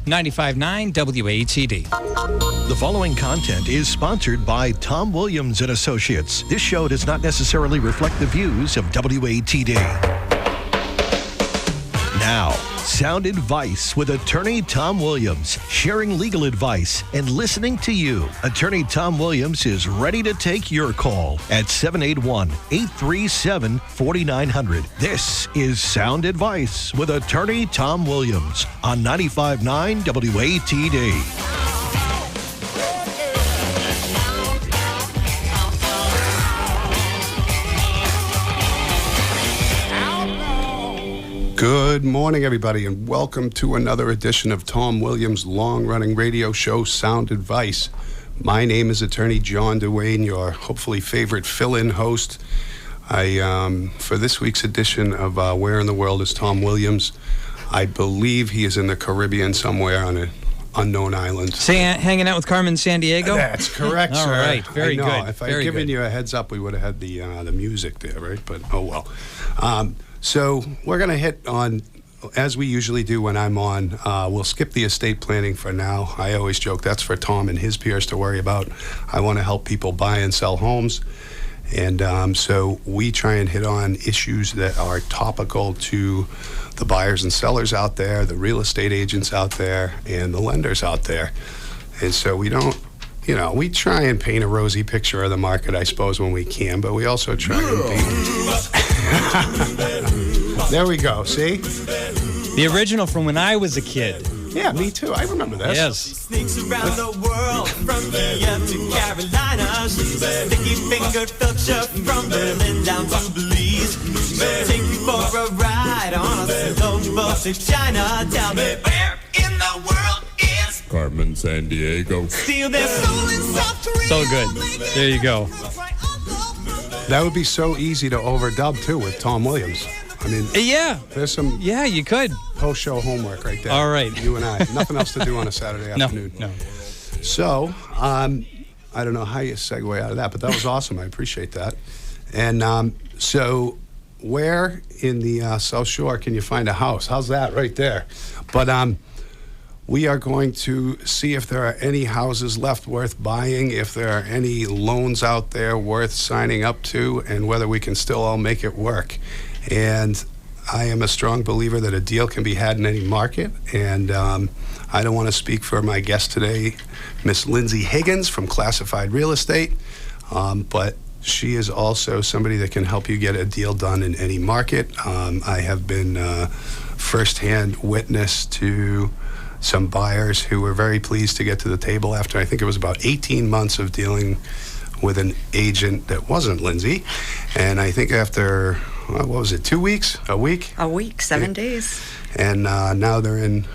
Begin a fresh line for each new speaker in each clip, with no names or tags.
95.9 WATD.
The following content is sponsored by Tom Williams & Associates. This show does not necessarily reflect the views of WATD. Now, sound advice with attorney Tom Williams, sharing legal advice and listening to you. Attorney Tom Williams is ready to take your call at 781-837-4900. This is Sound Advice with attorney Tom Williams on 95.9 WATD.
Good morning, everybody, and welcome to another edition of Tom Williams' long-running radio show, Sound Advice. My name is attorney Jon Duane, your hopefully favorite fill-in host. For this week's edition of Where in the World is Tom Williams, I believe he is in the Caribbean somewhere on an unknown island.
Hanging out with Carmen Sandiego?
That's correct, sir.
All right, very good.
If I had given you a heads up, we would have had the music there, right? But oh well. So we're going to hit on, as we usually do when I'm on, we'll skip the estate planning for now. I always joke that's for Tom and his peers to worry about. I want to help people buy and sell homes. And so we try and hit on issues that are topical to the buyers and sellers out there, the real estate agents out there, and the lenders out there. And so we don't, we try and paint a rosy picture of the market, I suppose, when we can, but we also try and paint... There we go, see?
The original from when I was a kid.
Yeah, me too. I remember this.
Yes.
Sneaks around the world from Virginia to Carolina. She's a sticky-fingered filcher from Berlin down to Belize. She'll take you for a ride on a slow boat to China. Tell me where in the world is
Carmen Sandiego?
Steal their soul in South Korea.
So good. There you go.
That would be so easy to overdub, too, with Tom Williams. I mean,
yeah.
There's some
you could.
post-show homework right there.
All right.
You and I. Nothing else to do on a Saturday afternoon.
No.
So, I don't know how you segue out of that, but that was awesome. I appreciate that. And so where in the South Shore can you find a house? How's that right there? But we are going to see if there are any houses left worth buying, if there are any loans out there worth signing up to, and whether we can still all make it work. And I am a strong believer that a deal can be had in any market. And I don't want to speak for my guest today, Miss Lindsay Higgins from Classified Real Estate, but she is also somebody that can help you get a deal done in any market. I have been firsthand witness to some buyers who were very pleased to get to the table after, I think it was about 18 months of dealing with an agent that wasn't Lindsay. And I think after, what was it, 2 weeks? A week?
A week, 7 days.
And now they're in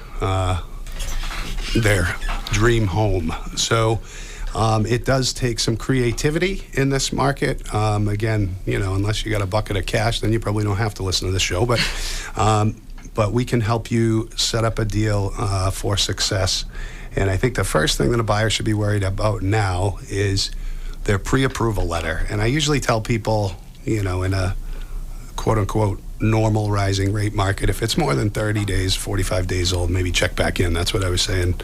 their dream home. So it does take some creativity in this market. Again, unless you got a bucket of cash, then you probably don't have to listen to the show. But we can help you set up a deal for success. And I think the first thing that a buyer should be worried about now is their pre-approval letter. And I usually tell people, in a quote-unquote normal rising rate market, if it's more than 30 days, 45 days old, maybe check back in. That's what I was saying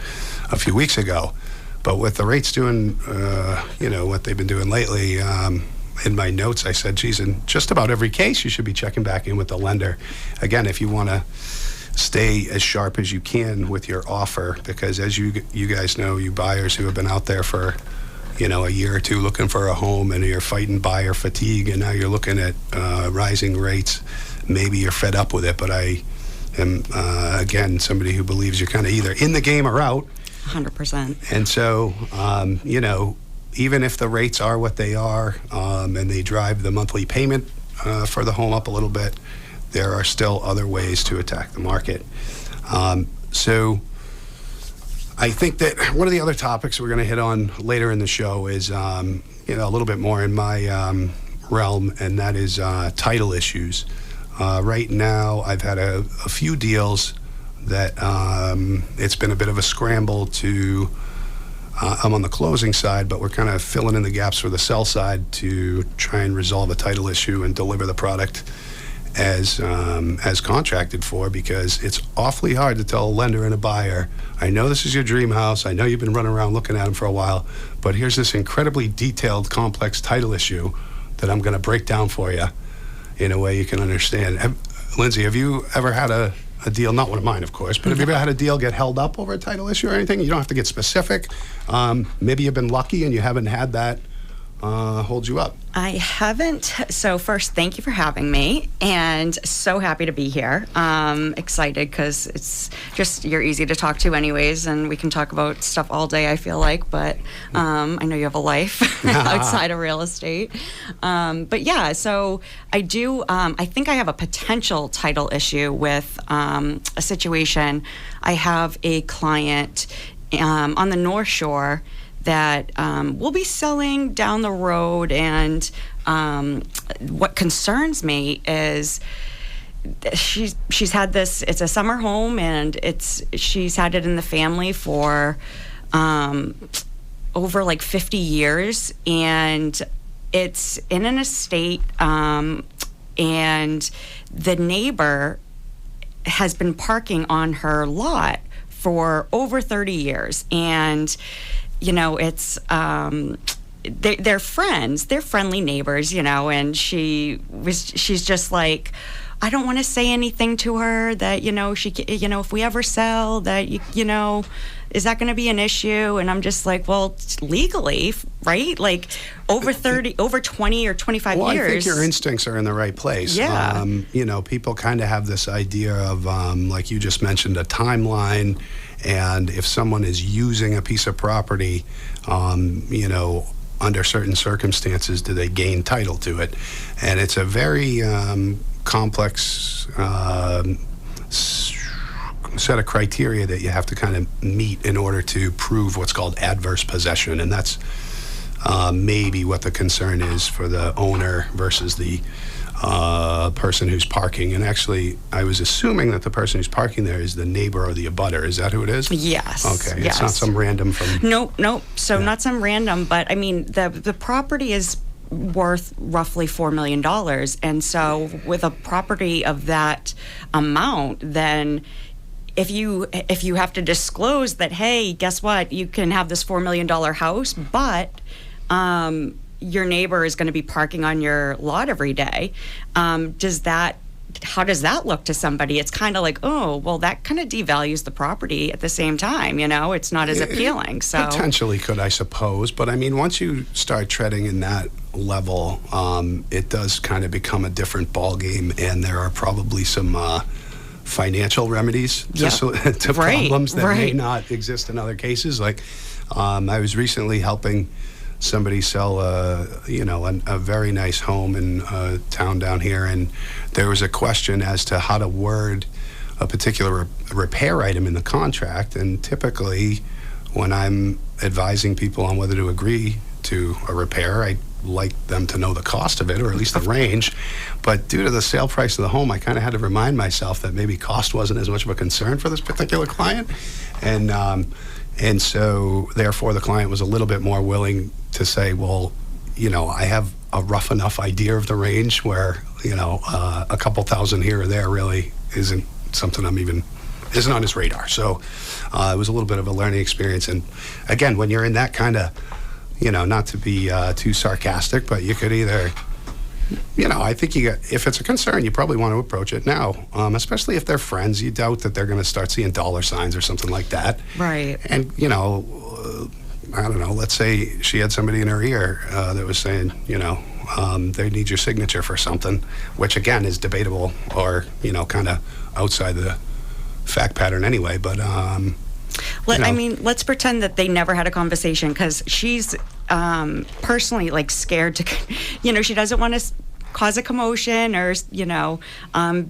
a few weeks ago. But with the rates doing, what they've been doing lately, in my notes, I said, geez, in just about every case, you should be checking back in with the lender. Again, if you want to stay as sharp as you can with your offer, because as you guys know, you buyers who have been out there for, a year or two looking for a home, and you're fighting buyer fatigue, and now you're looking at rising rates, maybe you're fed up with it. But I am, again, somebody who believes you're kind of either in the game or out.
100%.
And so, even if the rates are what they are, and they drive the monthly payment for the home up a little bit, there are still other ways to attack the market. So I think that one of the other topics we're going to hit on later in the show is, a little bit more in my realm, and that is title issues. Right now, I've had a few deals that it's been a bit of a scramble to... I'm on the closing side, but we're kind of filling in the gaps for the sell side to try and resolve a title issue and deliver the product as contracted for, because it's awfully hard to tell a lender and a buyer, I know this is your dream house, I know you've been running around looking at them for a while, but here's this incredibly detailed, complex title issue that I'm going to break down for you in a way you can understand. Lindsay, have you ever had a deal, not one of mine, of course, but have you ever had a deal get held up over a title issue or anything? You don't have to get specific. Maybe you've been lucky and you haven't had that hold you up.
I haven't. So first, thank you for having me, and so happy to be here. Excited because it's just, you're easy to talk to anyways, and we can talk about stuff all day, I feel like, but I know you have a life outside of real estate. But yeah, so I do, I think I have a potential title issue with a situation. I have a client on the North Shore that we'll be selling down the road, and what concerns me is she's had this, it's a summer home, and she's had it in the family for over like 50 years, and it's in an estate, and the neighbor has been parking on her lot for over 30 years, and you know, it's they're friends, they're friendly neighbors, you know, and she's just like, I don't want to say anything to her that, you know, if we ever sell that, you know, is that going to be an issue? And I'm just like, well, legally, right? Like over 20 or 25
years. Well, I think your instincts are in the right place.
Yeah.
You know, people kind of have this idea of, like you just mentioned, a timeline. And if someone is using a piece of property, you know, under certain circumstances, do they gain title to it? And it's a very complex set of criteria that you have to kind of meet in order to prove what's called adverse possession. And that's maybe what the concern is for the owner versus the person who's parking. And actually, I was assuming that the person who's parking there is the neighbor or the abutter. Is that who it is?
Yes.
Okay.
Yes.
It's not some random from...
Nope. So
Yeah.
not some random, but I mean, the property is worth roughly $4 million. And so with a property of that amount, then if you have to disclose that, hey, guess what? You can have this $4 million house, but your neighbor is going to be parking on your lot every day. How does that look to somebody? It's kind of like, oh, well, that kind of devalues the property at the same time, you know? It's not as appealing, so...
Potentially could, I suppose. But, I mean, once you start treading in that level, it does kind of become a different ballgame, and there are probably some financial remedies to problems that may not exist in other cases. Like, I was recently helping somebody sell a very nice home in a town down here, and there was a question as to how to word a particular repair item in the contract. And typically, when I'm advising people on whether to agree to a repair, I like them to know the cost of it, or at least the range. But due to the sale price of the home, I kind of had to remind myself that maybe cost wasn't as much of a concern for this particular client. And so, therefore, the client was a little bit more willing to say, well, you know, I have a rough enough idea of the range where, you know, a couple thousand here or there really isn't something isn't on his radar. So it was a little bit of a learning experience. And again, when you're in that kind of, you know, not to be too sarcastic, but you could either, you know, I think if it's a concern, you probably want to approach it now, especially if they're friends. You doubt that they're going to start seeing dollar signs or something like that.
Right.
And, you know, I don't know, let's say she had somebody in her ear that was saying, you know, they need your signature for something, which again is debatable, or, you know, kind of outside the fact pattern anyway. But
I mean, let's pretend that they never had a conversation, because she's personally like scared to, you know, she doesn't want to cause a commotion or, you know,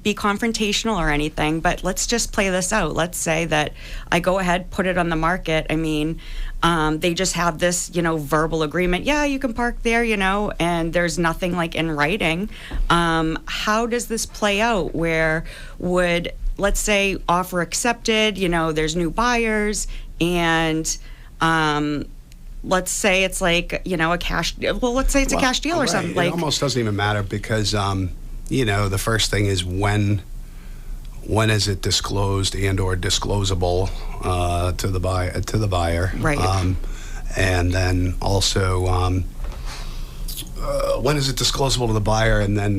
be confrontational or anything. But let's just play this out. Let's say that I go ahead, put it on the market. I mean, they just have this, you know, verbal agreement. Yeah, you can park there, you know, and there's nothing like in writing. How does this play out? Where would, let's say, offer accepted, you know, there's new buyers, and let's say it's like, you know, a cash deal. Well, let's say it's a cash deal or something.
It almost doesn't even matter, because the first thing is when is it disclosed and or disclosable to the buyer?
Right.
And then also, when is it disclosable to the buyer? And then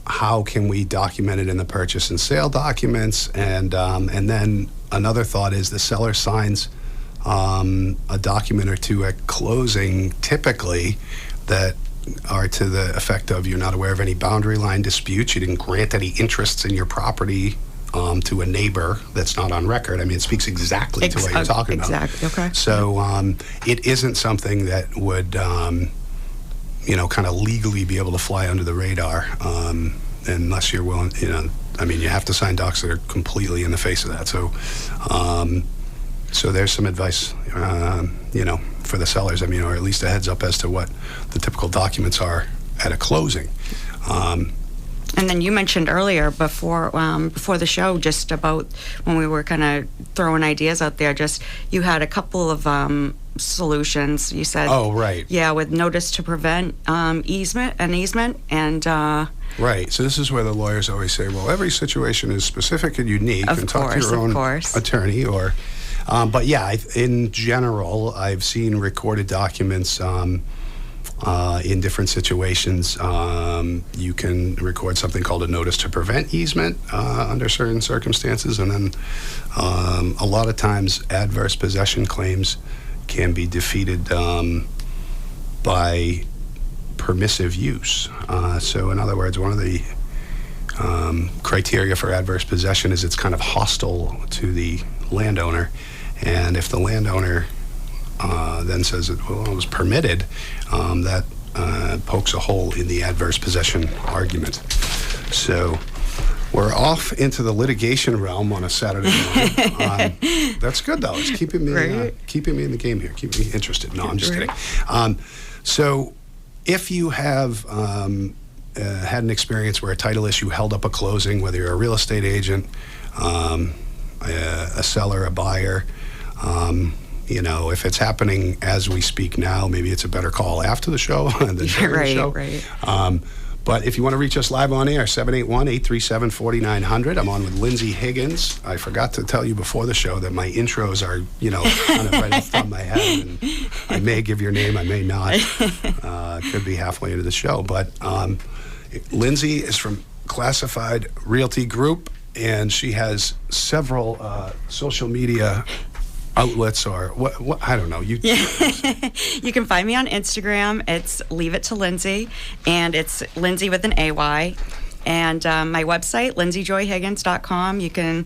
how can we document it in the purchase and sale documents? And then another thought is the seller signs a document or two at closing, typically, that are to the effect of you're not aware of any boundary line disputes, you didn't grant any interests in your property to a neighbor that's not on record. I mean, it speaks exactly to what you're talking about.
Exactly, okay.
So it isn't something that would, kind of legally be able to fly under the radar unless you're willing, you have to sign docs that are completely in the face of that. So there's some advice, for the sellers, or at least a heads up as to what the typical documents are at a closing.
And then you mentioned earlier before the show, just about when we were kind of throwing ideas out there, just you had a couple of solutions. You said,
oh, right.
Yeah, with notice to prevent easement, and
right. So this is where the lawyers always say, well, every situation is specific and unique, and talk to your own attorney or. But yeah, in general, I've seen recorded documents in different situations. You can record something called a notice to prevent easement under certain circumstances, and then a lot of times adverse possession claims can be defeated by permissive use. So in other words, one of the criteria for adverse possession is it's kind of hostile to the landowner. And if the landowner then says it was permitted, that pokes a hole in the adverse possession argument. So we're off into the litigation realm on a Saturday morning. That's good, though. It's keeping me in the game here, keeping me interested. No, I'm just kidding. So if you have had an experience where a title issue held up a closing, whether you're a real estate agent, a seller, a buyer, if it's happening as we speak now, maybe it's a better call after the show than during the show.
Right.
But if you want to reach us live on air, 781-837-4900. I'm on with Lindsay Higgins. I forgot to tell you before the show that my intros are, kind of right off the top of my head. And I may give your name, I may not. It could be halfway into the show. But Lindsay is from Classified Realty Group, and she has several social media outlets, or what I don't know. You
can find me on Instagram. It's Leave It to Lindsay, and it's Lindsay with an AY. And my website, lindsayjoyhiggins.com. You can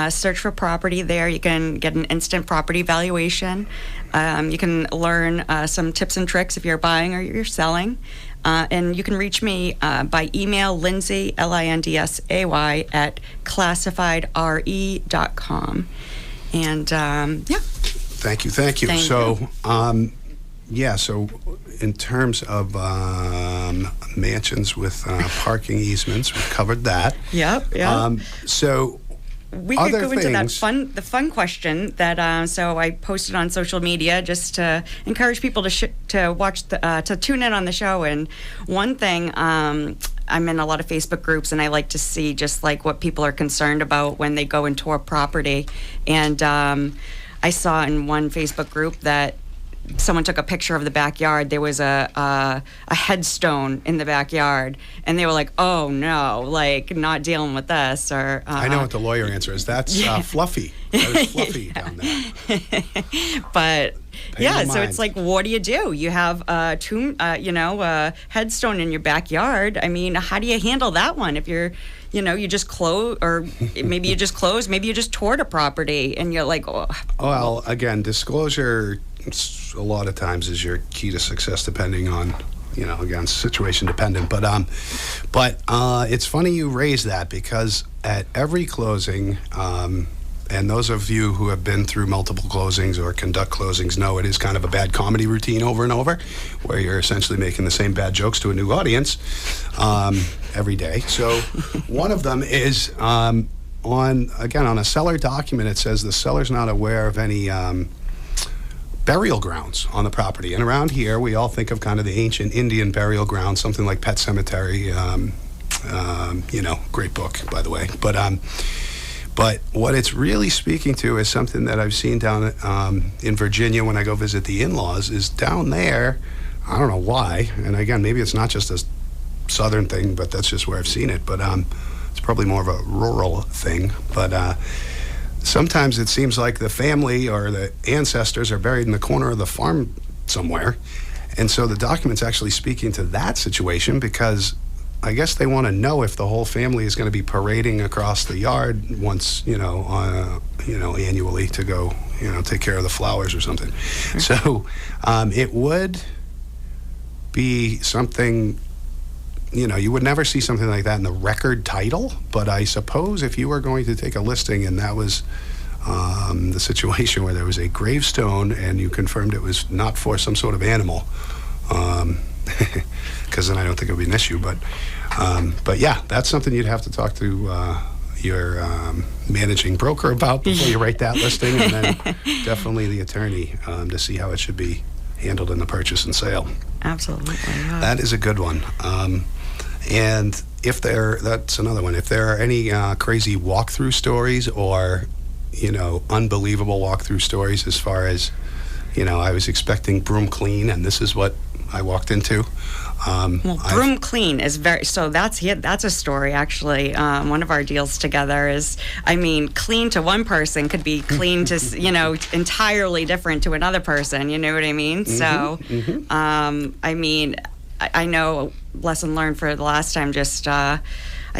search for property there. You can get an instant property valuation. You can learn some tips and tricks if you're buying or you're selling. And you can reach me by email, Lindsay, LINDSAY, at classifiedre.com. And
Thank you. So, so in terms of mansions with parking easements, we've covered that.
Yep.
So
we could go into the fun question that so I posted on social media just to encourage people to watch to tune in on the show. And one thing, I'm in a lot of Facebook groups, and I like to see just like what people are concerned about when they go into a property. And I saw in one Facebook group that someone took a picture of the backyard. There was a headstone in the backyard, and they were like, "Oh no, like not dealing with this." Or
I know what the lawyer answer is. That's fluffy. That is fluffy down there.
But so it's like, what do? You have a tomb, a headstone in your backyard. I mean, how do you handle that one if you're, you just close, or maybe you just close, maybe you just toured a property, and you're like, oh.
Well, again, disclosure a lot of times is your key to success, depending on, again, situation dependent. But it's funny you raise that, because at every closing, and those of you who have been through multiple closings or conduct closings know it is kind of a bad comedy routine over and over, where you're essentially making the same bad jokes to a new audience every day. So one of them is on a seller document, it says the seller's not aware of any burial grounds on the property. And around here, we all think of kind of the ancient Indian burial grounds, something like Pet Cemetery, Great book, by the way. But what it's really speaking to is something that I've seen down in Virginia when I go visit the in-laws, is down there, I don't know why, and again, maybe it's not just a southern thing, but that's just where I've seen it, but it's probably more of a rural thing, but sometimes it seems like the family or the ancestors are buried in the corner of the farm somewhere, and so the document's actually speaking to that situation, because I guess they want to know if the whole family is going to be parading across the yard once, annually to go, take care of the flowers or something. So it would be something, you would never see something like that in the record title, but I suppose if you were going to take a listing and that was the situation where there was a gravestone and you confirmed it was not for some sort of animal, because then I don't think it would be an issue. But yeah, that's something you'd have to talk to your managing broker about before you write that listing, and then definitely the attorney to see how it should be handled in the purchase and sale.
Absolutely. Yeah.
That is a good one. And that's another one. If there are any crazy walkthrough stories or, unbelievable walkthrough stories as far as, I was expecting Broom clean and this is what I walked into.
Broom clean is that's a story, actually. One of our deals together is, clean to one person could be clean to, entirely different to another person. You know what I mean?
Mm-hmm,
So, I know, lesson learned for the last time, just, I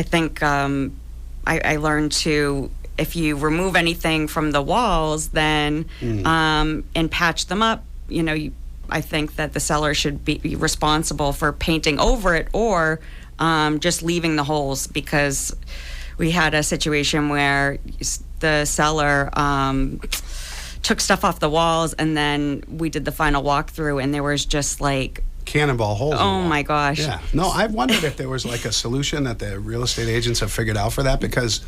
think I learned to, if you remove anything from the walls, then, and patch them up, I think that the seller should be responsible for painting over it or just leaving the holes, because we had a situation where the seller took stuff off the walls, and then we did the final walkthrough, and there was just like
cannonball holes.
Oh my gosh.
Yeah. No, I've wondered if there was like a solution that the real estate agents have figured out for that, because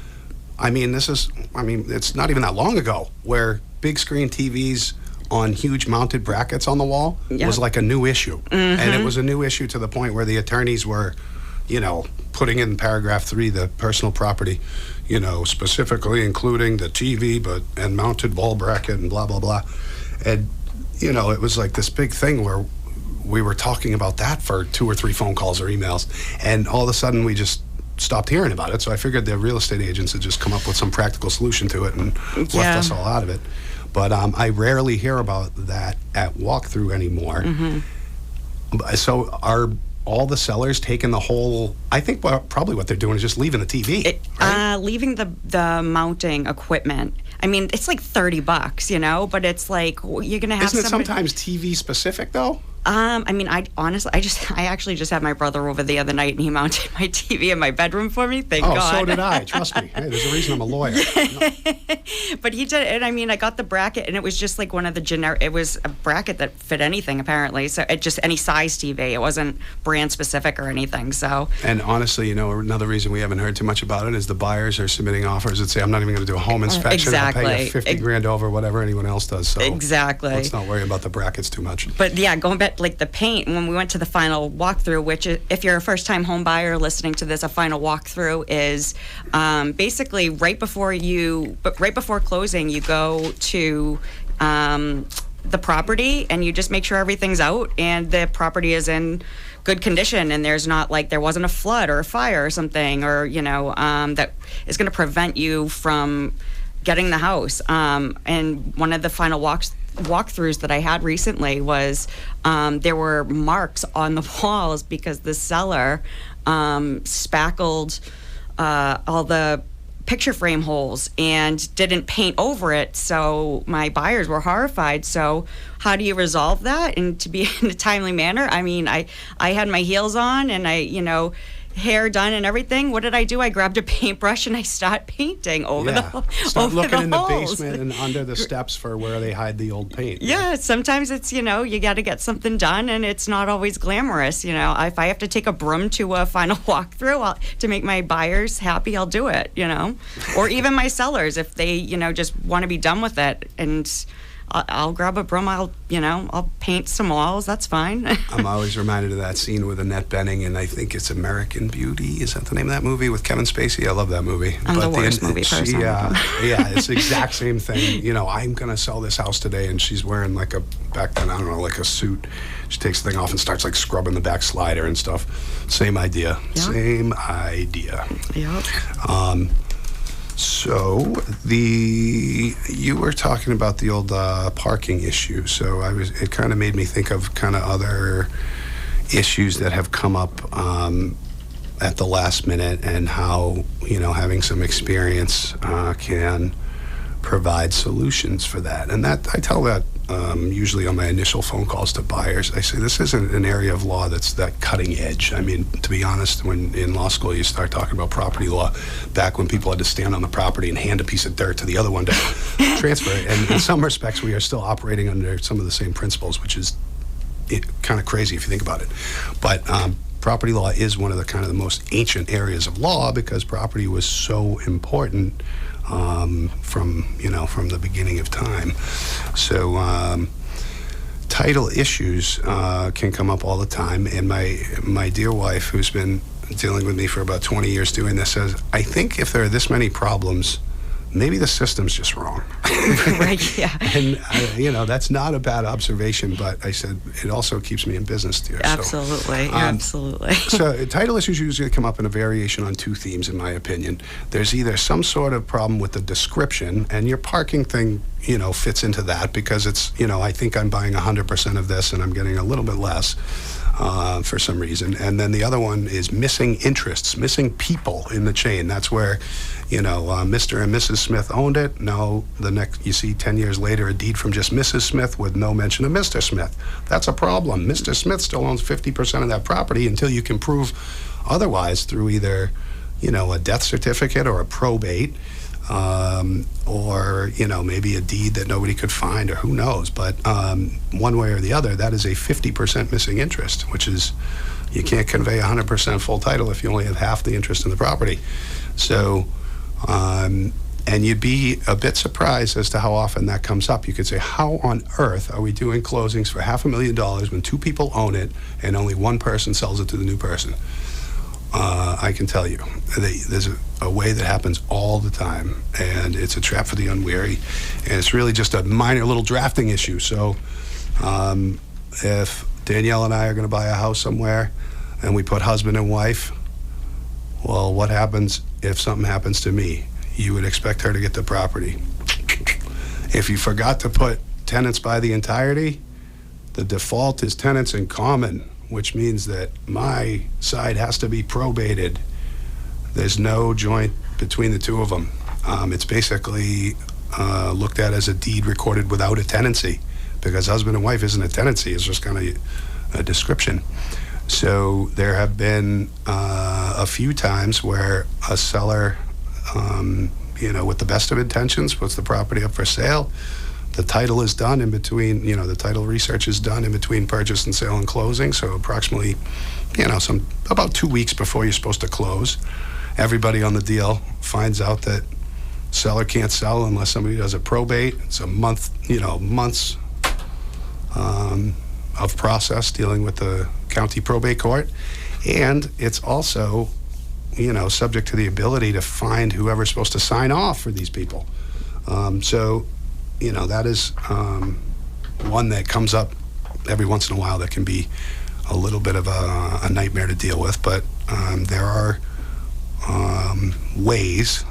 it's not even that long ago where big screen TVs on huge mounted brackets on the wall was like a new issue.
Mm-hmm.
And it was a new issue to the point where the attorneys were, putting in paragraph 3, the personal property, specifically including the TV and mounted wall bracket and blah, blah, blah. And, it was like this big thing where we were talking about that for 2 or 3 phone calls or emails. And all of a sudden we just stopped hearing about it. So I figured the real estate agents had just come up with some practical solution to it and left us all out of it. But I rarely hear about that at walkthrough anymore. Mm-hmm. So are all the sellers taking the whole? I think probably what they're doing is just leaving the TV, right?
Leaving the mounting equipment. It's like $30, but it's like you're gonna have.
Isn't it sometimes TV specific though?
I honestly, I actually just had my brother over the other night, and he mounted my TV in my bedroom for me. Thank God.
Oh, so did I. Trust me. Hey, there's a reason I'm a lawyer.
But he did, and I got the bracket, and it was just like one of the generic. It was a bracket that fit anything apparently. So it just any size TV. It wasn't brand specific or anything. So. And
honestly, another reason we haven't heard too much about it is the buyers are submitting offers that say, "I'm not even going to do a home inspection.
Exactly.
I'll pay you $50,000 over whatever anyone else does." So
exactly.
Let's not worry about the brackets too much.
But yeah, going back. Like the paint, when we went to the final walkthrough, which if you're a first-time home buyer listening to this, a final walkthrough is basically right before closing, you go to the property and you just make sure everything's out and the property is in good condition and there wasn't a flood or a fire or something, or that is going to prevent you from getting the house. And one of the final walkthroughs that I had recently was there were marks on the walls because the seller spackled all the picture frame holes and didn't paint over it, so my buyers were horrified. So how do you resolve that and to be in a timely manner? I had my heels on and hair done and everything. What did I do? I grabbed a paintbrush and I started painting over the holes.
Start looking in the basement and under the steps for where they hide the old paint.
Yeah, sometimes it's, you got to get something done and it's not always glamorous. If I have to take a broom to a final walkthrough to make my buyers happy, I'll do it, Or even my sellers, if they, just want to be done with it. And I'll grab a broom. I'll paint some walls. That's fine.
I'm always reminded of that scene with Annette Bening, and I think it's American Beauty. Is that the name of that movie with Kevin Spacey? I love that movie.
I'm the worst movie person.
Yeah, it's the exact same thing. I'm going to sell this house today, and she's wearing like back then, I don't know, like a suit. She takes the thing off and starts like scrubbing the back slider and stuff. Same idea.
Yeah.
Same idea.
Yep.
So you were talking about the old parking issue. So it kind of made me think of kind of other issues that have come up at the last minute, and how having some experience can provide solutions for that. And that I tell that usually on my initial phone calls to buyers. I say this isn't an area of law that's that cutting edge. I mean, to be honest, when in law school you start talking about property law, back when people had to stand on the property and hand a piece of dirt to the other one to transfer it. And in some respects, we are still operating under some of the same principles, which is kind of crazy if you think about it. But property law is one of the kind of the most ancient areas of law, because property was so important from the beginning of time. So title issues can come up all the time, and my dear wife, who's been dealing with me for about 20 years doing this, says, I think if there are this many problems, maybe the system's just wrong.
Right, yeah.
And, that's not a bad observation, but I said, it also keeps me in business, dear.
Absolutely, absolutely.
So title issues usually come up in a variation on two themes, in my opinion. There's either some sort of problem with the description, and your parking thing, fits into that, because it's, I think I'm buying 100% of this and I'm getting a little bit less for some reason. And then the other one is missing interests, missing people in the chain. That's where, Mr. and Mrs. Smith owned it. No, you see 10 years later a deed from just Mrs. Smith with no mention of Mr. Smith. That's a problem. Mr. Smith still owns 50% of that property until you can prove otherwise through either, a death certificate or a probate, or maybe a deed that nobody could find, or who knows. But one way or the other, that is a 50% missing interest, which is, you can't convey 100% full title if you only have half the interest in the property. So and you'd be a bit surprised as to how often that comes up. You could say, how on earth are we doing closings for $500,000 when two people own it and only one person sells it to the new person? I can tell you, there's a way that happens all the time, and it's a trap for the unwary, and it's really just a minor little drafting issue. So if Danielle and I are going to buy a house somewhere and we put husband and wife, well, what happens if something happens to me? You would expect her to get the property. If you forgot to put tenants by the entirety, the default is tenants in common, which means that my side has to be probated. There's no joint between the two of them. It's basically looked at as a deed recorded without a tenancy, because husband and wife isn't a tenancy, it's just kind of a description. So there have been a few times where a seller, with the best of intentions, puts the property up for sale. The title is done in between, the title research is done in between purchase and sale and closing. So approximately, about 2 weeks before you're supposed to close, everybody on the deal finds out that seller can't sell unless somebody does a probate. It's a months of process dealing with the county probate court. And it's also, subject to the ability to find whoever's supposed to sign off for these people. That is one that comes up every once in a while that can be a little bit of a nightmare to deal with. But there are ways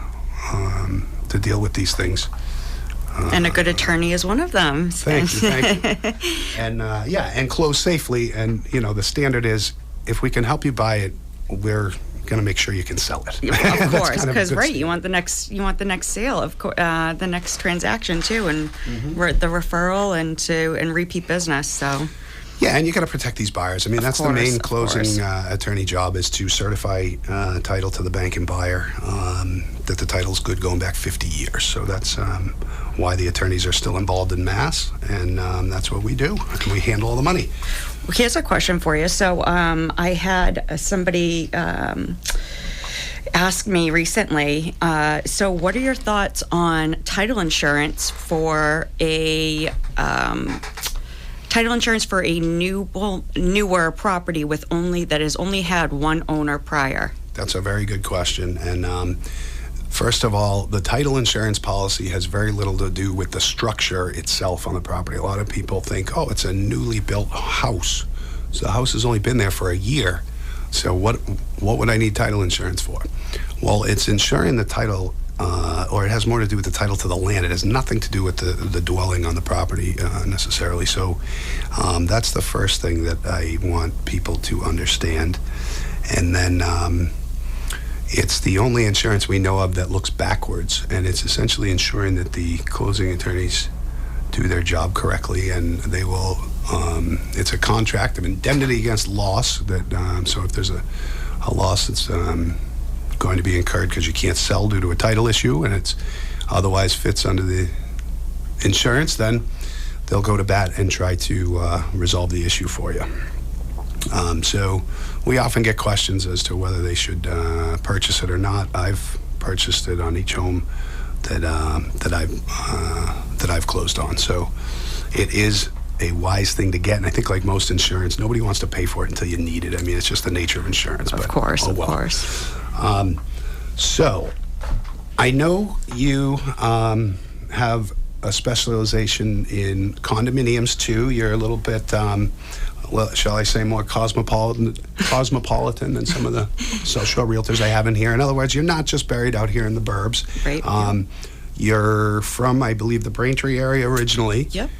to deal with these things.
And a good attorney is one of them.
Thank you. And close safely. And, the standard is, if we can help you buy it, we're going to make sure you can sell it.
Of course, because you want the next sale, of course, the next transaction too, and the referral and repeat business. So.
Yeah, and you got to protect these buyers. I mean, that's the main closing attorney job, is to certify title to the bank and buyer that the title's good going back 50 years. So that's why the attorneys are still involved in mass, and that's what we do. And we handle all the money.
Well, here's a question for you. So I had somebody asked me recently, so what are your thoughts on title insurance for a newer property that has only had one owner prior?
That's a very good question. And first of all, the title insurance policy has very little to do with the structure itself on the property. A lot of people think, oh, it's a newly built house. So the house has only been there for a year. So what would I need title insurance for? Well, it's insuring the title, or it has more to do with the title to the land. It has nothing to do with the dwelling on the property necessarily. So that's the first thing that I want people to understand. And then it's the only insurance we know of that looks backwards, and it's essentially ensuring that the closing attorneys do their job correctly, and they will. It's a contract of indemnity against loss. That so if there's a loss that's going to be incurred because you can't sell due to a title issue, and it's otherwise fits under the insurance, then they'll go to bat and try to resolve the issue for you. So we often get questions as to whether they should purchase it or not. I've purchased it on each home that I've closed on. So it is a wise thing to get, and I think, like most insurance, nobody wants to pay for it until you need it. I mean, it's just the nature of insurance.
Of course.
So I know you have a specialization in condominiums too. You're a little bit, well, shall I say, more cosmopolitan than some of the social realtors I have in here. In other words, you're not just buried out here in the burbs.
Right.
You're from, I believe, the Braintree area originally.
Yep.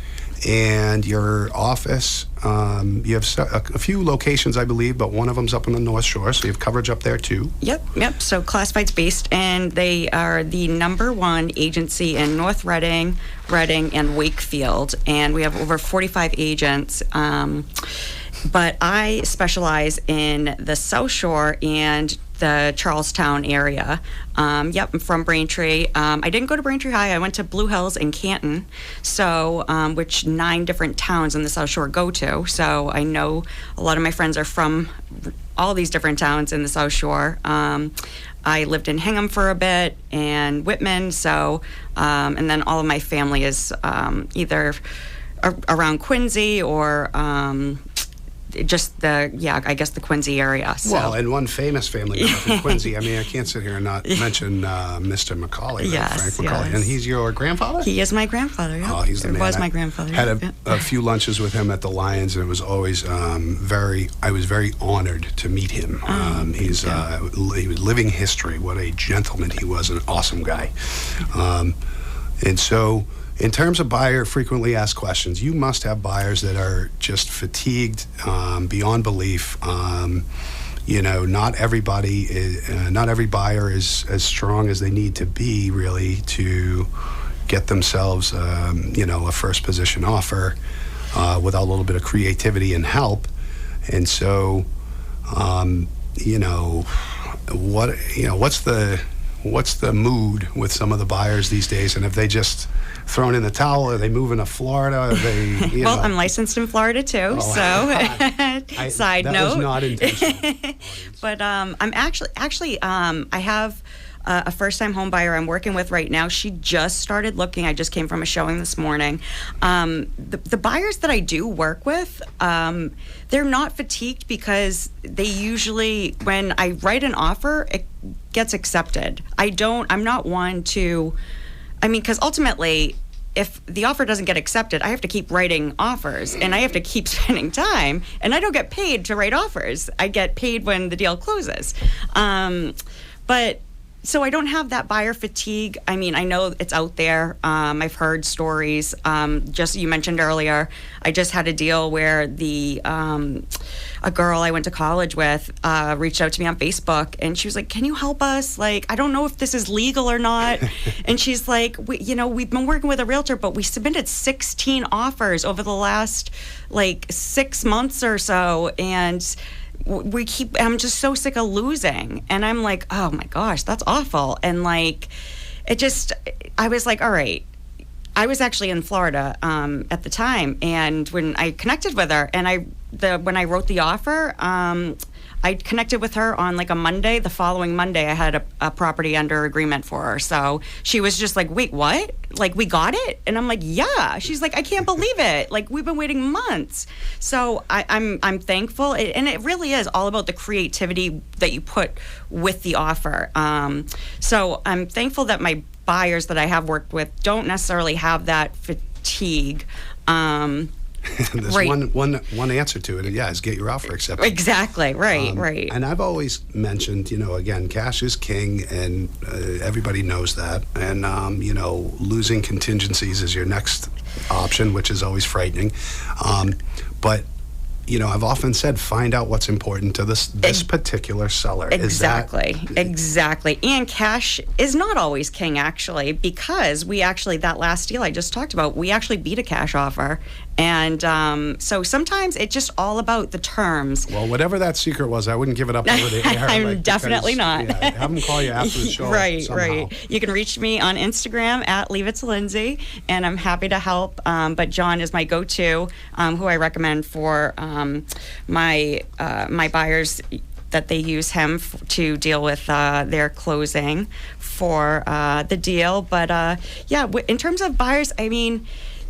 And your office, you have a few locations, I believe, but one of them's up on the North Shore, so you have coverage up there too.
Yep. So Classified's based, and they are the #1 agency in North Reading, and Wakefield, and we have over 45 agents. But I specialize in the South Shore and the Charlestown area. I'm from Braintree. I didn't go to Braintree High. I went to Blue Hills and Canton, so which 9 different towns in the South Shore go to. So I know a lot of my friends are from all these different towns in the South Shore. I lived in Hingham for a bit and Whitman. So and then all of my family is either around Quincy or just I guess the Quincy area. So.
Well, and one famous family member from Quincy. I mean, I can't sit here and not mention Mr. McCauley,
yes,
Frank McCauley.
Yes.
And he's your grandfather?
He is my grandfather, yeah.
Oh, he's the man.
Was my grandfather.
Had a few lunches with him at the Lions, and it was always I was very honored to meet him. He was living history. What a gentleman he was, an awesome guy. And so, in terms of buyer frequently asked questions, you must have buyers that are just fatigued beyond belief. Not every buyer is as strong as they need to be, really, to get themselves, a first position offer without a little bit of creativity and help. And so, what's the mood with some of the buyers these days? And have they just thrown in the towel? Are they moving to Florida? Are they,
Well, I'm licensed in Florida too, so side
that
note.
was not intentional.
But I'm actually I have a first-time home buyer I'm working with right now. She just started looking. I just came from a showing this morning. The buyers that I do work with, they're not fatigued because they usually, when I write an offer, it gets accepted. I'm not one to, because ultimately, if the offer doesn't get accepted, I have to keep writing offers, and I have to keep spending time, and I don't get paid to write offers. I get paid when the deal closes. So I don't have that buyer fatigue. I know it's out there. I've heard stories. Just you mentioned earlier, I just had a deal where a girl I went to college with reached out to me on Facebook, and she was like, "Can you help us? Like, I don't know if this is legal or not." And she's like, "We've been working with a realtor, but we submitted 16 offers over the last 6 months or so, and I'm just so sick of losing." And I'm like, oh my gosh, that's awful. And I was like, all right. I was actually in Florida at the time, and when I connected with her, and when I wrote the offer, I connected with her on like a Monday. The following Monday, I had a property under agreement for her. So she was just like, wait, what? Like, we got it? And I'm like, yeah. She's like, I can't believe it. Like, we've been waiting months. So I'm thankful. And it really is all about the creativity that you put with the offer. So I'm thankful that my buyers that I have worked with don't necessarily have that fatigue.
There's
right.
one answer to it, and is get your offer accepted.
Exactly, right, right.
And I've always mentioned, again, cash is king, and everybody knows that. And, losing contingencies is your next option, which is always frightening. But I've often said, find out what's important to this particular seller.
Exactly. And cash is not always king, actually, because that last deal I just talked about, we actually beat a cash offer. And so sometimes it's just all about the terms.
Well, whatever that secret was, I wouldn't give it up over the air.
I'm definitely not.
Have them call you after the show.
Right.
Right.
You can reach me on Instagram at Leave It to Lindsay, and I'm happy to help. But Jon is my go-to, who I recommend for my buyers, that they use him to deal with their closing for the deal. But in terms of buyers, I mean,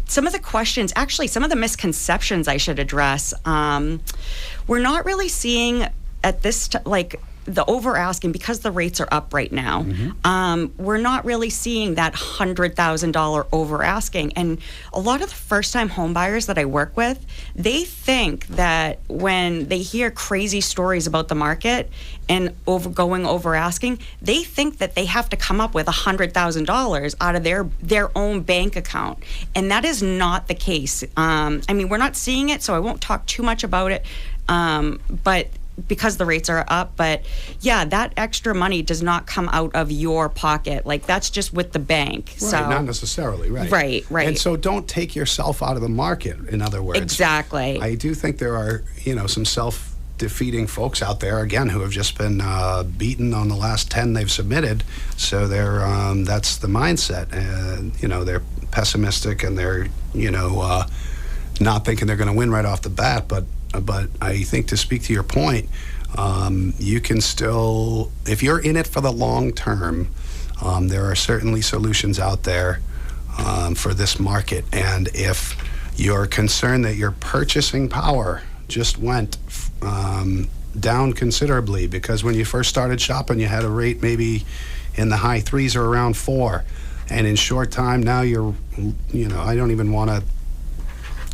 some of the questions, actually, some of the misconceptions I should address. We're not really seeing at this the over asking, because the rates are up right now. We're not really seeing that $100,000 over asking. And a lot of the first time home buyers that I work with, they think that when they hear crazy stories about the market and going over asking, they think that they have to come up with $100,000 out of their own bank account. And that is not the case. I mean, we're not seeing it, so I won't talk too much about it. But because the rates are up, but that extra money does not come out of your pocket. Like, that's just with the bank.
Right,
so
not necessarily, right.
Right.
And so don't take yourself out of the market, in other words.
Exactly.
I do think there are, some self-defeating folks out there, again, who have just been beaten on the last 10 they've submitted. So they're that's the mindset. They're pessimistic, and they're, not thinking they're going to win right off the bat, but I think, to speak to your point, you can still, if you're in it for the long term, there are certainly solutions out there for this market. And if you're concerned that your purchasing power just went down considerably, because when you first started shopping, you had a rate maybe in the high 3s or around 4, and in short time now you're, I don't even want to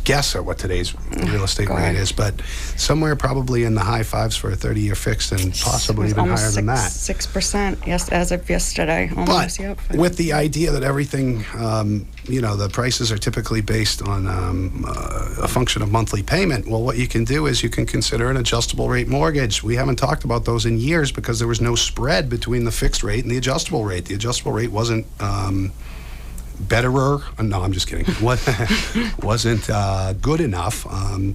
guess at what today's real estate rate is, but somewhere probably in the high 5s for a 30-year fixed, and possibly even higher than that.
6%, yes, as of yesterday.
Almost, but with the idea that everything, the prices are typically based on a function of monthly payment, well, what you can do is you can consider an adjustable rate mortgage. We haven't talked about those in years because there was no spread between the fixed rate and the adjustable rate. The adjustable rate wasn't betterer. No, I'm just kidding. Wasn't good enough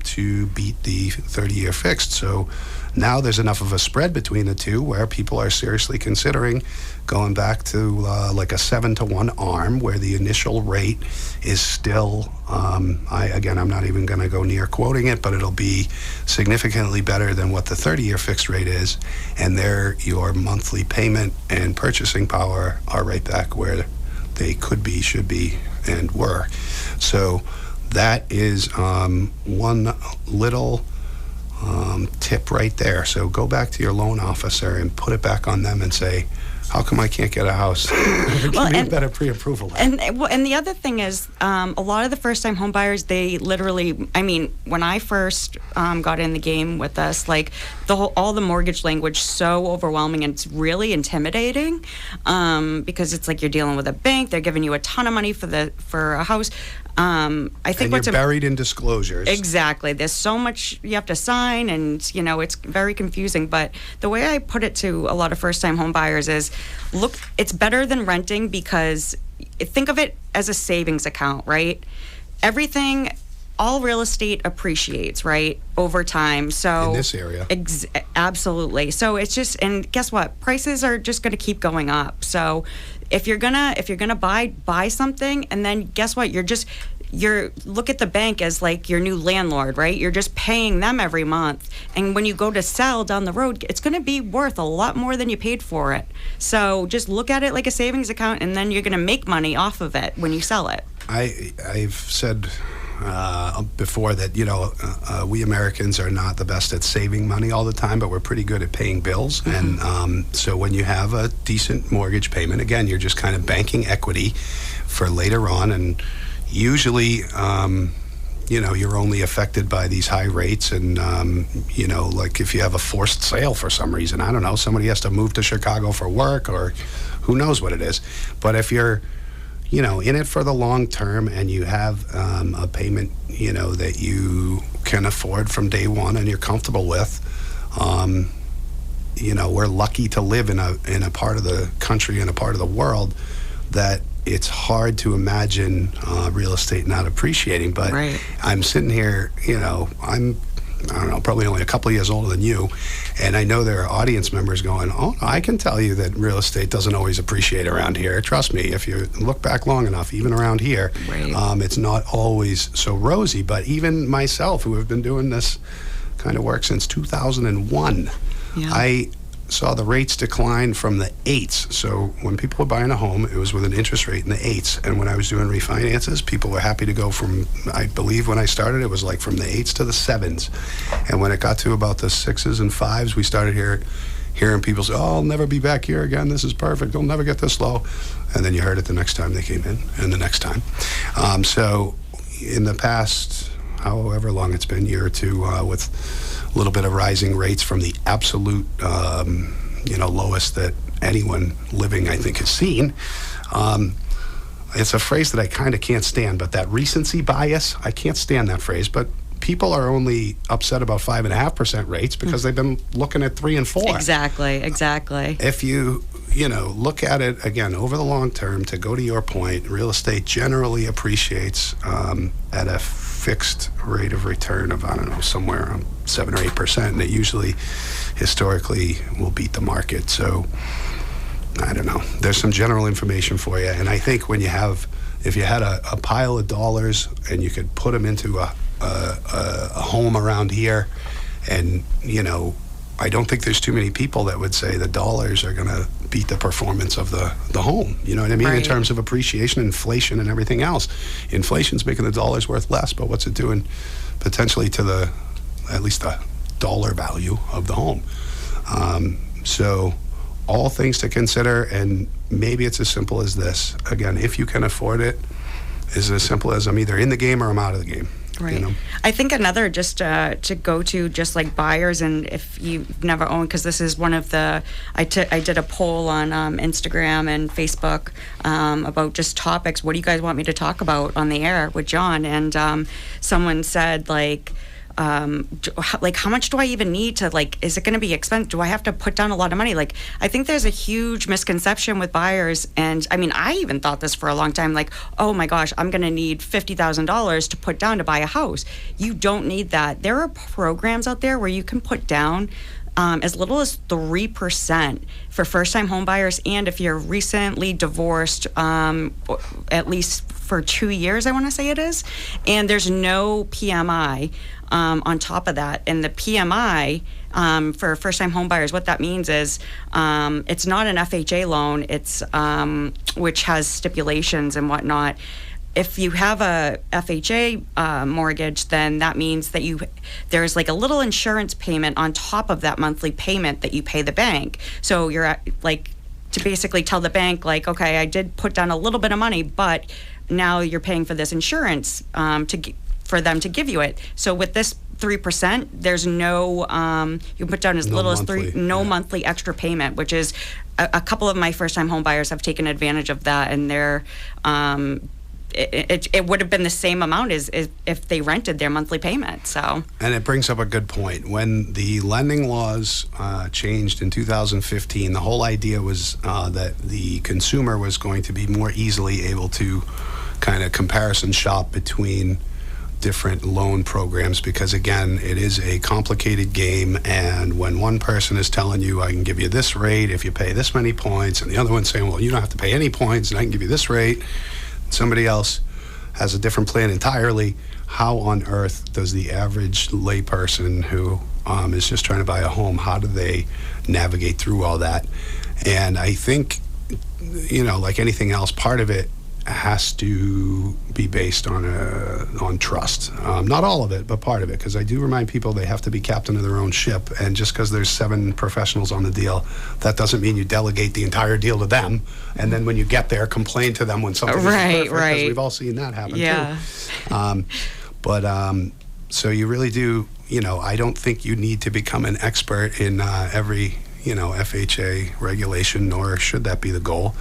to beat the 30-year fixed. So now there's enough of a spread between the two where people are seriously considering going back to like a 7-to-1 arm, where the initial rate is still, I'm not even going to go near quoting it, but it'll be significantly better than what the 30-year fixed rate is. And there, your monthly payment and purchasing power are right back where they could be, should be, and were. So that is one little tip right there. So go back to your loan officer and put it back on them and say, how come I can't get a house? Give me a better pre-approval.
And the other thing is, a lot of the first-time home buyers, they literally, when I first got in the game with us, like all the mortgage language, so overwhelming, and it's really intimidating, because it's like you're dealing with a bank, they're giving you a ton of money for a house. I think
and you're buried in disclosures.
Exactly. There's so much you have to sign, and it's very confusing. But the way I put it to a lot of first-time home buyers is, look, it's better than renting, because think of it as a savings account, right? All real estate appreciates, right, over time. So
in this area,
absolutely. So it's just, and guess what? Prices are just going to keep going up. So if you're gonna buy something, and then guess what? look at the bank as like your new landlord, right? You're just paying them every month. And when you go to sell down the road, it's going to be worth a lot more than you paid for it. So just look at it like a savings account, and then you're going to make money off of it when you sell it.
I've said before that, we Americans are not the best at saving money all the time, but we're pretty good at paying bills. And so when you have a decent mortgage payment, again, you're just kind of banking equity for later on. And usually, you're only affected by these high rates. And, like if you have a forced sale for some reason, I don't know, somebody has to move to Chicago for work, or who knows what it is. But if you're in it for the long term, and you have a payment, that you can afford from day one and you're comfortable with, we're lucky to live in a part of the country and a part of the world that it's hard to imagine real estate not appreciating. But
right.
I'm sitting here, I don't know, probably only a couple of years older than you, and I know there are audience members going, oh, I can tell you that real estate doesn't always appreciate around here. Trust me, if you look back long enough, even around here,
right.
It's not always so rosy. But even myself, who have been doing this kind of work since 2001,
yeah.
I saw the rates decline from the 8s. So when people were buying a home, it was with an interest rate in the 8s. And when I was doing refinances, people were happy to go from, I believe when I started, it was like from the 8s to the 7s. And when it got to about the 6s and 5s, we started hearing people say, oh, I'll never be back here again. This is perfect. I'll never get this low. And then you heard it the next time they came in, and the next time. So in the past, however long it's been, year or two, with a little bit of rising rates from the absolute, lowest that anyone living, I think, has seen. It's a phrase that I kind of can't stand, but that recency bias, I can't stand that phrase. But people are only upset about 5.5% rates because they've been looking at 3 and 4.
Exactly.
If you look at it again over the long term, to go to your point, real estate generally appreciates at a fixed rate of return of, I don't know, somewhere around 7 or 8%, and it usually historically will beat the market. So I don't know, there's some general information for you. And I think if you had a pile of dollars and you could put them into a home around here, and I don't think there's too many people that would say the dollars are going to beat the performance of the home. You know what I mean?
Right.
In terms of appreciation, inflation, and everything else. Inflation's making the dollars worth less, but what's it doing potentially to at least the dollar value of the home? So all things to consider, and maybe it's as simple as this. Again, if you can afford it, is as simple as I'm either in the game or I'm out of the game.
Right. I think another, just to go to, just like buyers, and if you've never owned, because this is one of the, I did a poll on Instagram and Facebook about just topics. What do you guys want me to talk about on the air with Jon? And someone said, how much do I even need to, is it going to be expensive? Do I have to put down a lot of money? I think there's a huge misconception with buyers. And I mean, I even thought this for a long time, oh my gosh, I'm going to need $50,000 to put down to buy a house. You don't need that. There are programs out there where you can put down as little as 3% for first-time home buyers, and if you're recently divorced, at least for 2 years, I want to say it is, and there's no PMI on top of that. And the PMI for first-time home buyers, what that means is it's not an FHA loan, it's which has stipulations and whatnot. If you have a FHA mortgage, then that means that there's a little insurance payment on top of that monthly payment that you pay the bank. So you're to basically tell the bank, okay, I did put down a little bit of money, but now you're paying for this insurance for them to give you it. So with this 3%, there's no, you can put down as little as monthly extra payment, which is a couple of my first-time home buyers have taken advantage of that, and they're it would have been the same amount as if they rented their monthly payment. So,
and it brings up a good point. When the lending laws changed in 2015, the whole idea was that the consumer was going to be more easily able to kind of comparison shop between different loan programs, because again, it is a complicated game, and when one person is telling you, I can give you this rate if you pay this many points, and the other one's saying, well, you don't have to pay any points and I can give you this rate, somebody else has a different plan entirely. How on earth does the average layperson who is just trying to buy a home, how do they navigate through all that? And I think, like anything else, part of it has to be based on trust. Not all of it, but part of it, because I do remind people they have to be captain of their own ship, and just because there's 7 professionals on the deal, that doesn't mean you delegate the entire deal to them, and then when you get there, complain to them when something isn't perfect, because we've all seen that happen too. So you really do, I don't think you need to become an expert in every FHA regulation, nor should that be the goal.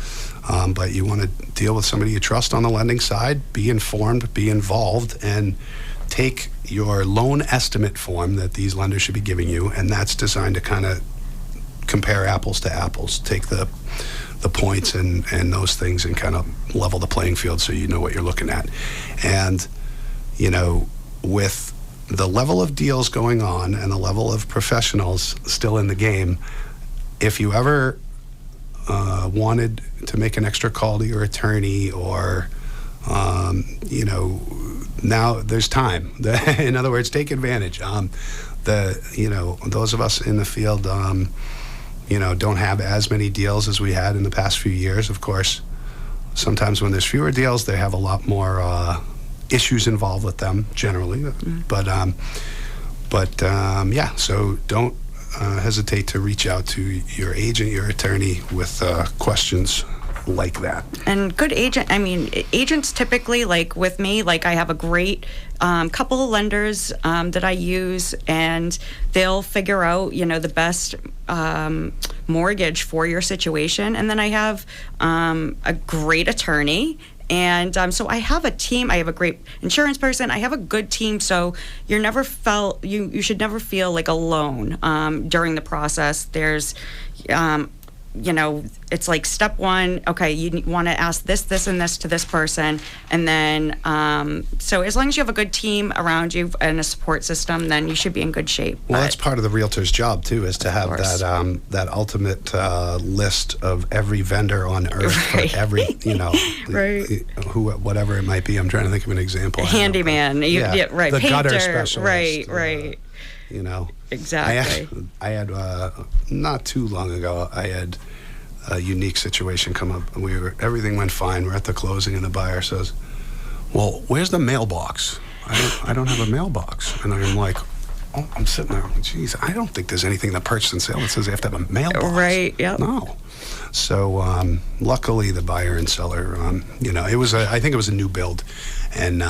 But you want to deal with somebody you trust on the lending side, be informed, be involved, and take your loan estimate form that these lenders should be giving you, and that's designed to kind of compare apples to apples, take the points and those things and kind of level the playing field so you know what you're looking at. And, with the level of deals going on and the level of professionals still in the game, if you ever wanted to make an extra call to your attorney, or now there's time. In other words, take advantage. Those of us in the field, don't have as many deals as we had in the past few years. Of course, sometimes when there's fewer deals, they have a lot more issues involved with them generally. So don't hesitate to reach out to your agent, your attorney, with questions like that. And
good agents typically, like with me, like I have a great couple of lenders that I use, and they'll figure out, the best mortgage for your situation. And then I have a great attorney. And so I have a team. I have a great insurance person. I have a good team. So you should never feel like alone during the process. There's, it's like step one. Okay, you want to ask this, and this to this person, and then so as long as you have a good team around you and a support system, then you should be in good shape.
Well, that's part of the realtor's job too, is to have that ultimate list of every vendor on earth for every whatever it might be. I'm trying to think of an example.
Handyman,
the
Painter,
gutter specialist,
right.
Exactly. I had not too long ago, I had a unique situation come up. Everything went fine. We're at the closing, and the buyer says, "Well, where's the mailbox? I don't have a mailbox." And I'm like, "Oh," I'm sitting there, geez, I don't think there's anything in the purchase and sale that says you have to have a mailbox.
Right. Yep.
No. So luckily, the buyer and seller, it was I think it was a new build, and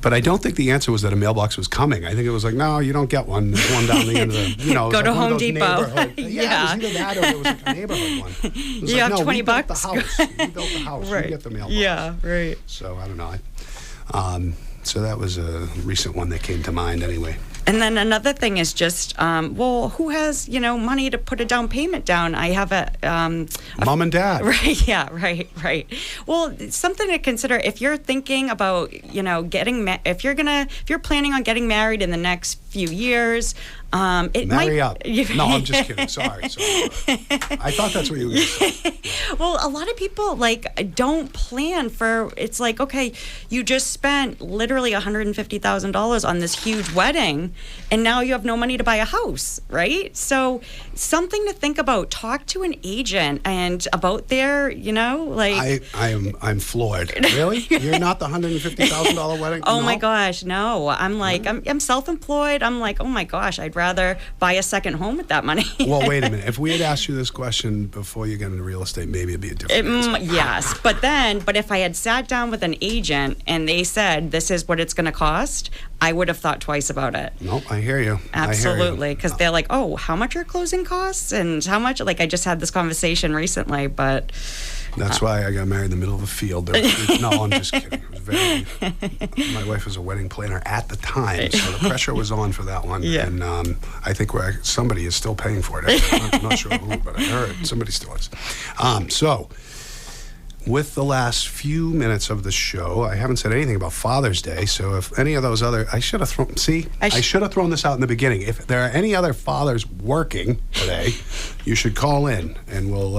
but I don't think the answer was that a mailbox was coming. I think it was like, no, you don't get one. There's one down the end of the,
Go to Home Depot.
Yeah, it was either that or it was like a neighborhood one.
You have $20.
Built the house. You built the house.
Right.
You get the mailbox.
Yeah, right.
So I don't know. So that was a recent one that came to mind anyway.
And then another thing is just, who has, money to put a down payment down? I have a
Mom and Dad.
Right, yeah, right. Well, something to consider if you're thinking about, if you're planning on getting married in the next few years,
Marry up. No, I'm just kidding. Sorry. I thought that's what you were going to say.
Well, a lot of people don't plan for. It's like, okay, you just spent literally $150,000 on this huge wedding, and now you have no money to buy a house, right? So something to think about. Talk to an agent and about their,
I'm floored. Really? You're not the $150,000 wedding?
Oh my gosh, no. I'm like, I'm self-employed. I'm like, oh my gosh, I'd rather buy a second home with that money.
Well, wait a minute. If we had asked you this question before you got into real estate, maybe it'd be a different answer.
Yes, but if I had sat down with an agent and they said this is what it's going to cost, I would have thought twice about it.
No, I hear you.
Absolutely, because they're like, oh, how much are closing costs and how much? Like I just had this conversation recently, but.
That's why I got married in the middle of a field. No, I'm just kidding. It was my wife was a wedding planner at the time, so the pressure was on for that one.
Yeah.
And I think somebody is still paying for it. I'm not sure who, but I heard somebody still is. So with the last few minutes of the show, I haven't said anything about Father's Day. So if any of those other, I should have thrown. See, I should have thrown this out in the beginning. If there are any other fathers working today, you should call in and we'll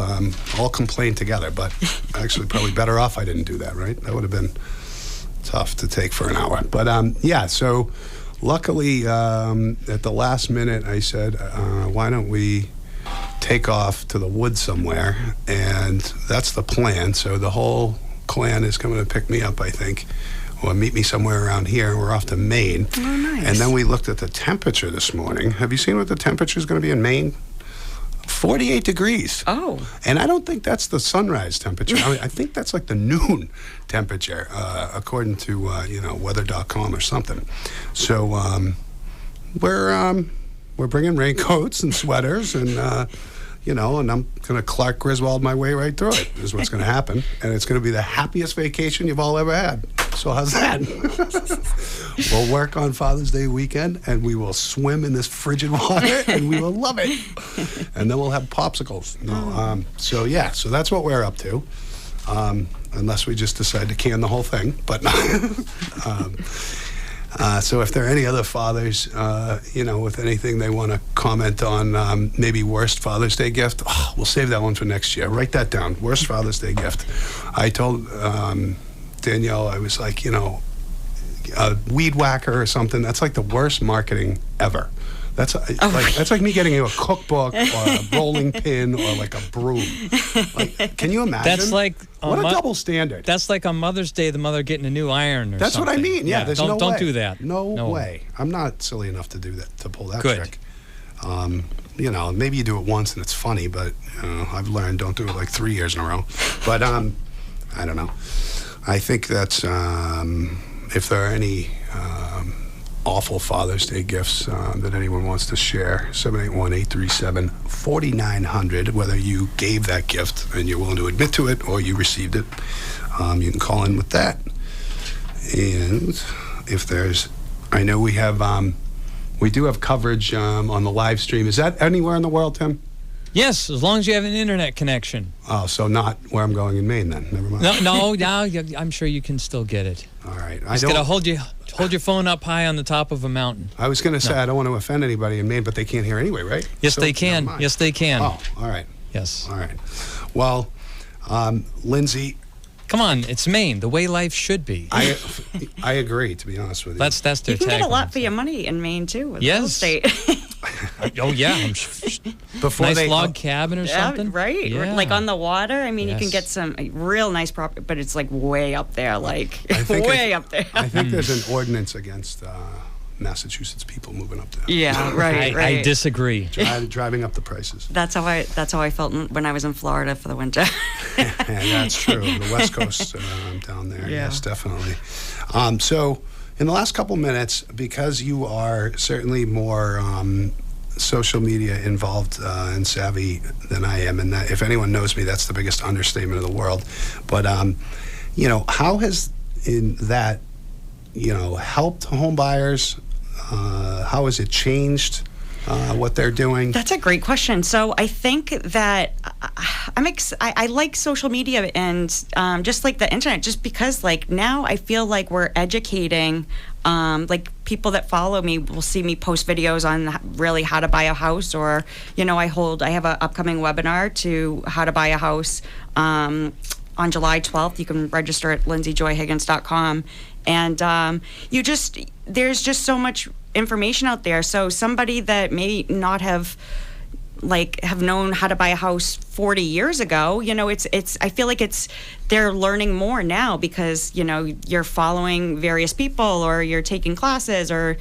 all complain together. But actually, probably better off I didn't do that. Right? That would have been tough to take for an hour. But yeah. So luckily, at the last minute, I said, why don't we take off to the woods somewhere, and that's the plan. So the whole clan is coming to pick me up, I think, or meet me somewhere around here, and we're off to Maine.
Oh, nice.
And then we looked at the temperature this morning. Have you seen what the temperature is going to be in Maine? 48 degrees.
Oh.
And I don't think that's the sunrise temperature. I think that's like the noon temperature, according to, weather.com or something. So we're bringing raincoats and sweaters and, and I'm going to Clark Griswold my way right through it is what's going to happen. And it's going to be the happiest vacation you've all ever had. So how's that? We'll work on Father's Day weekend, and we will swim in this frigid water, and we will love it. And then we'll have popsicles. So that's what we're up to. Unless we just decide to can the whole thing. But so if there are any other fathers, with anything they want to comment on, maybe worst Father's Day gift, we'll save that one for next year. Write that down. Worst Father's Day gift. I told Danielle, I was like, a weed whacker or something. That's like the worst marketing ever. That's like me getting you a cookbook or a rolling pin or like a broom. Like, can you imagine?
That's like
what a double standard.
That's like on Mother's Day, the mother getting a new iron or
That's
something.
what I mean. Yeah, there's no way.
Don't do that.
No way. I'm not silly enough to do that, to pull that
Good.
trick. Maybe you do it once and it's funny, but I've learned don't do it like 3 years in a row. But I don't know. I think that's if there are any awful Father's Day gifts that anyone wants to share, 781-837-4900, whether you gave that gift and you're willing to admit to it or you received it, you can call in with that. And if there's, I know we do have coverage on the live stream. Is that anywhere in the world, Tim?
Yes, as long as you have an internet connection.
Oh, so not where I'm going in Maine then. Never mind.
No, I'm sure you can still get it.
All right.
Just gotta hold your phone up high on the top of a mountain.
I was going to say I don't want to offend anybody in Maine, but they can't hear anyway, right?
Yes,
So,
they can.
never mind.
Yes, they can.
Oh, all right.
Yes.
All right. Well, Lindsay,
Come on, it's Maine, the way life should be.
I agree, to be honest with you.
That's their
You can get a
tagline.
lot for your money in Maine too with
Yes.
real estate.
Oh yeah,
Before
nice
they
log cabin or something.
Right.
Yeah.
Like on the water. I mean, you can
Yes.
get some real nice property, but it's like way up there, like
I think
way up there.
I think there's an ordinance against Massachusetts people moving up there.
Yeah, right.
I disagree.
Driving up the prices.
That's how I felt when I was in Florida for the winter.
Yeah, that's true. The West Coast down there.
Yeah.
Yes, definitely. So in the last couple minutes, because you are certainly more social media involved and savvy than I am, and that if anyone knows me, that's the biggest understatement of the world. But how has that helped home buyers? How has it changed what they're doing?
That's a great question. So I think that I like social media and just like the internet, just because like now I feel like we're educating. Like people that follow me will see me post videos on really how to buy a house, or I have an upcoming webinar to how to buy a house on July 12th. You can register at lindsayjoyhiggins.com, and there's just so much information out there. So somebody that may not have known how to buy a house 40 years ago, I feel like they're learning more now because you're following various people or you're taking classes, or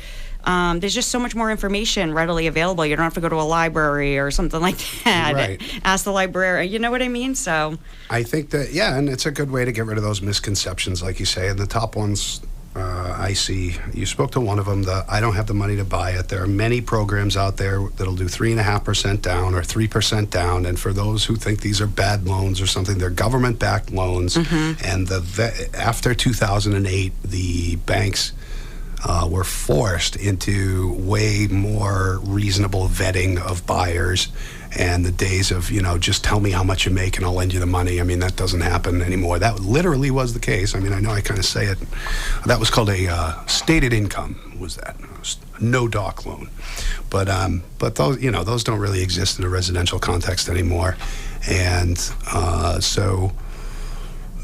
there's just so much more information readily available. You don't have to go to a library or something like that.
Right.
Ask the librarian. You know what I mean? So
I think that, and it's a good way to get rid of those misconceptions, like you say. And the top ones I see, you spoke to one of them, I don't have the money to buy it. There are many programs out there that'll do 3.5% down or 3% down. And for those who think these are bad loans or something, they're government-backed loans. Mm-hmm. And after 2008, the banks were forced into way more reasonable vetting of buyers, and the days of, just tell me how much you make and I'll lend you the money. I mean, that doesn't happen anymore. That literally was the case. I mean, I know I kind of say it. That was called a stated income, was that. It was a no-doc loan. But those, those don't really exist in a residential context anymore. And so,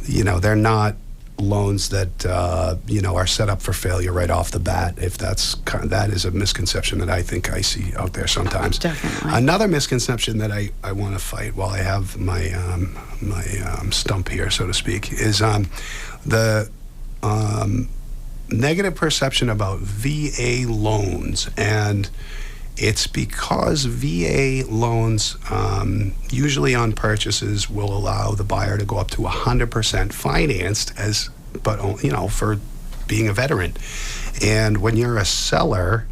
they're not loans that are set up for failure right off the bat. If that is a misconception that I think I see out there sometimes.
Definitely.
Another misconception that I want to fight while I have my stump here, so to speak, is the negative perception about VA loans. And it's because VA loans, usually on purchases, will allow the buyer to go up to 100% financed, for being a veteran. And when you're a seller,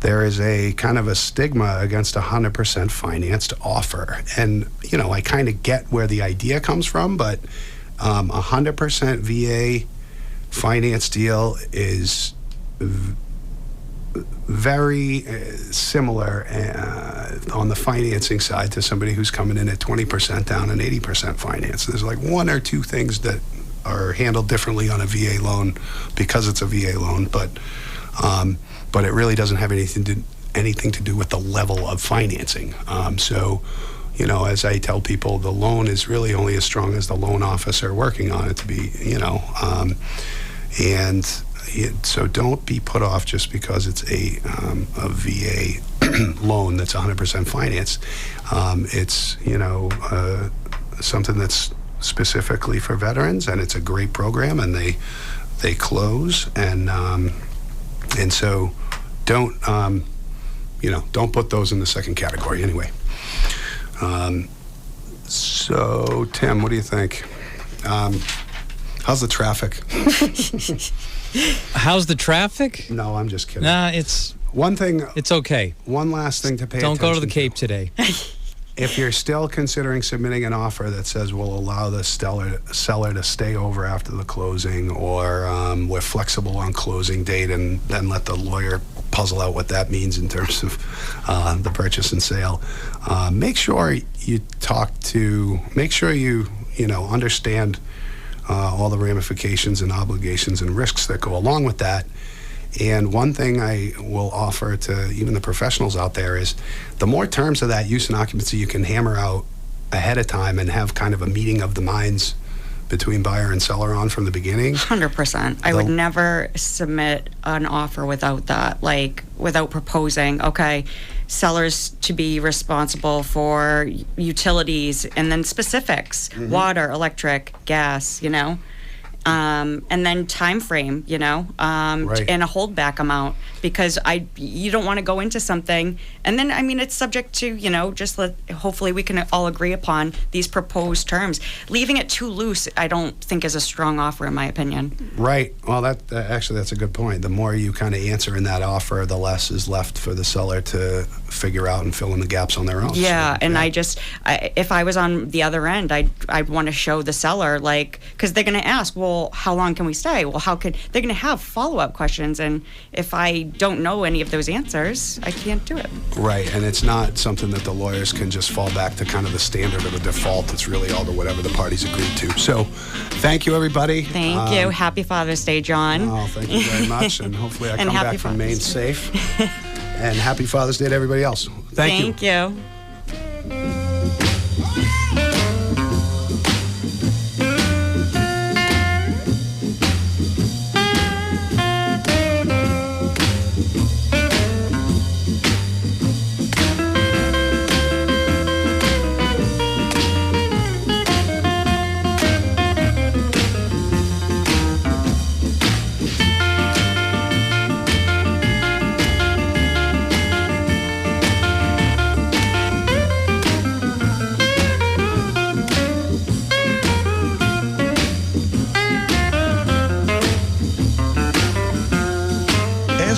there is a kind of a stigma against 100% financed offer. And, I kind of get where the idea comes from, but 100% VA finance deal is very similar on the financing side to somebody who's coming in at 20% down and 80% finance. There's like one or two things that are handled differently on a VA loan because it's a VA loan, but it really doesn't have anything to do with the level of financing. So, as I tell people, the loan is really only as strong as the loan officer working on it to be, so don't be put off just because it's a VA loan that's 100% financed. It's something that's specifically for veterans, and it's a great program, and they close, and so don't put those in the second category anyway. So Tim, what do you think? How's the traffic?
How's the traffic?
No, I'm just kidding.
Nah, it's okay.
One last thing to pay
Don't
attention
go to the Cape today.
If you're still considering submitting an offer that says we'll allow the seller to stay over after the closing, or we're flexible on closing date, and then let the lawyer puzzle out what that means in terms of the purchase and sale, make sure you understand all the ramifications and obligations and risks that go along with that. And one thing I will offer to even the professionals out there is the more terms of that use and occupancy you can hammer out ahead of time and have kind of a meeting of the minds between buyer and seller on from the beginning.
100%. I would never submit an offer without that, without proposing, okay, sellers to be responsible for utilities and then specifics, water, electric, gas, and then time frame,
Right.
and a holdback amount, because you don't want to go into something and then, it's subject to, hopefully we can all agree upon these proposed terms. Leaving it too loose, I don't think is a strong offer, in my opinion.
Right. Well, that's a good point. The more you kind of answer in that offer, the less is left for the seller to figure out and fill in the gaps on their own.
Yeah,
so,
and if I was on the other end, I'd want to show the seller, because they're going to ask, well, how long can we stay? Well, they're going to have follow-up questions, and if I don't know any of those answers, I can't do it.
Right, and it's not something that the lawyers can just fall back to kind of the standard or the default. It's really all to whatever the parties agreed to. So, thank you, everybody.
Thank you. Happy Father's Day, Jon.
Oh, thank you very much, and hopefully I
And
come
happy
back from
Father's
Maine
Day.
safe. And happy Father's Day to everybody else. Thank you.
Thank you.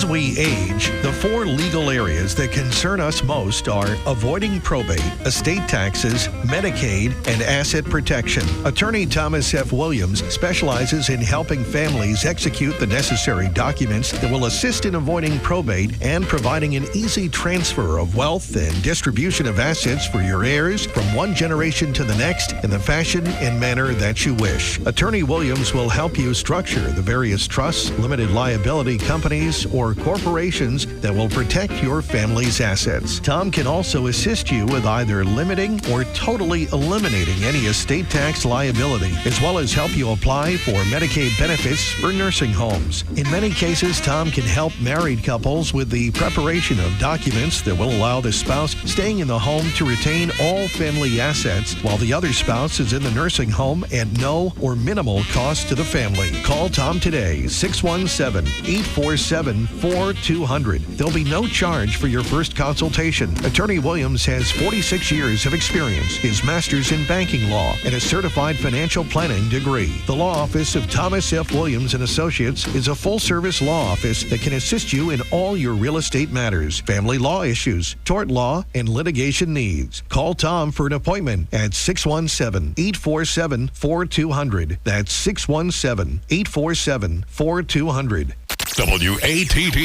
As we age, the 4 legal areas that concern us most are avoiding probate, estate taxes, Medicaid, and asset protection. Attorney Thomas F. Williams specializes in helping families execute the necessary documents that will assist in avoiding probate and providing an easy transfer of wealth and distribution of assets for your heirs from one generation to the next in the fashion and manner that you wish. Attorney Williams will help you structure the various trusts, limited liability companies, or corporations that will protect your family's assets. Tom can also assist you with either limiting or totally eliminating any estate tax liability, as well as help you apply for Medicaid benefits for nursing homes. In many cases, Tom can help married couples with the preparation of documents that will allow the spouse staying in the home to retain all family assets while the other spouse is in the nursing home at no or minimal cost to the family. Call Tom today, 617-847-4200. There'll be no charge for your first consultation. Attorney Williams has 46 years of experience, his master's in banking law, and a certified financial planning degree. The law office of Thomas F. Williams and Associates is a full-service law office that can assist you in all your real estate matters, family law issues, tort law, and litigation needs. Call Tom for an appointment at 617-847-4200. That's 617-847-4200.
WATD